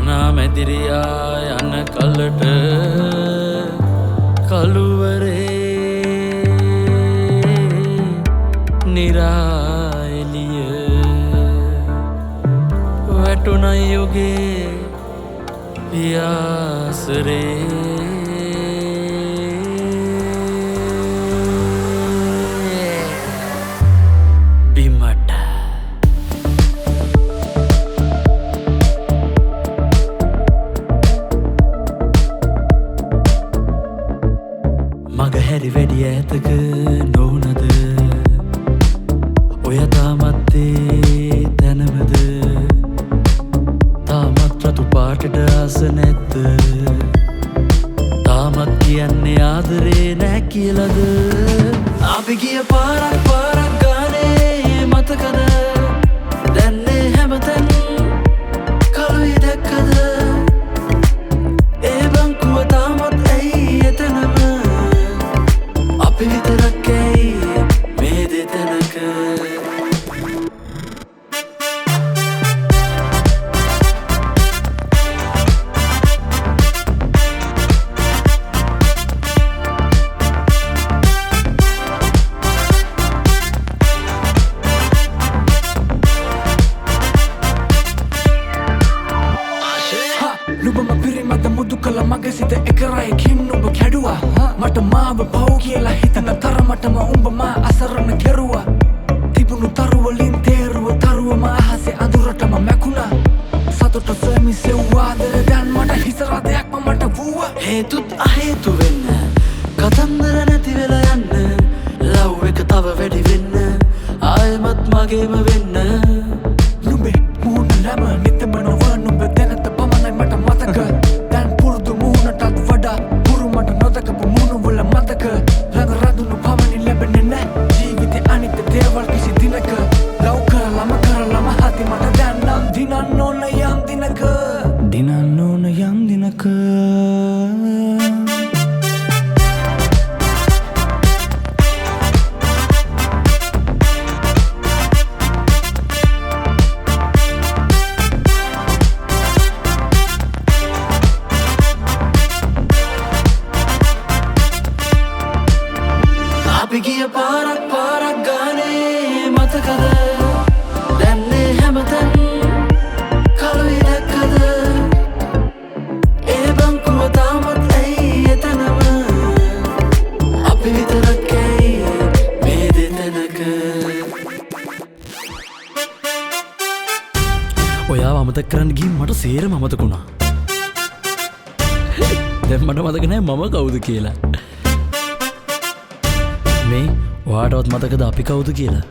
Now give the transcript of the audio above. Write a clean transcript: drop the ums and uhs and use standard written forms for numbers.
මැදිරියා යන කලට කළුවරේ නිරාඑලිය වැටුණයි යුගේ පියාසරේ මගහැරි වැඩි ඇතක නොවනද ඔය තාමත්තේ තැනමද තාමත් රතු පාටට ආස නැද්ද තාමත් කියන්නේ ආදරේ නෑ කියලද අපි ගිය පාරක් ගානේ මතකද දැන්නේ හැමතැන් කළුයි දැක්කද ඒ බංකුව තාමත් ඇයි එතනම අපි විතරක් ඇයි මේ දෙතැනක නුඹම පිරිමද මුදු කළ මගේ සිත එකරයකින් නුඹ කැඩුවා මට මාව පව් කියලා හිතන තරමටම උඹ මා අසරණ කෙරුවා තිබුණු තරුවලින් තේරුව තරුවම අහසේ අඳුරටම මැකුණා සතුට සොයමින් සෙව්වාද දැන් මට හිසරදයක්ම මට වූවා හේතුත් අහේතු වෙන්න කතන්දර නැති වෙලා යන්න ලව් එක තව වැඩි වෙන්න ආයෙමත් මගේම වෙන්න නුඹේ මූණ නැම නිතම නොව නුඹ දැනට පමණයි මට මතක දැන් පුරුදු මූණටත් වඩා පුරු මට නොදකපු මූණුවල මතක ළඟ රඳුණු පමණින් ලැබෙන්නේ නෑ ජීවිතේ අනිත්‍ය දේවල් කිසි දිනක ලව් කරලම හති මට දැන් නම් දිනන්න ඕන යම් දිනක අපි ගිය පාරක් ගානේ මතකද දැන්නේ හැමතැන් කළුයි දැක්කද ඒ බංකුව තාමත් ඇයි එතනම අපි විතරක් ඇයි මේ දෙතැනක ඔයාව අමතක කරන්න ගිහින් මට සේරම අමතකුණා දැන් මට මතක නෑ මම කවුද කියලා මේ ඔයාටවත් මතකද අපි කවුද කියලා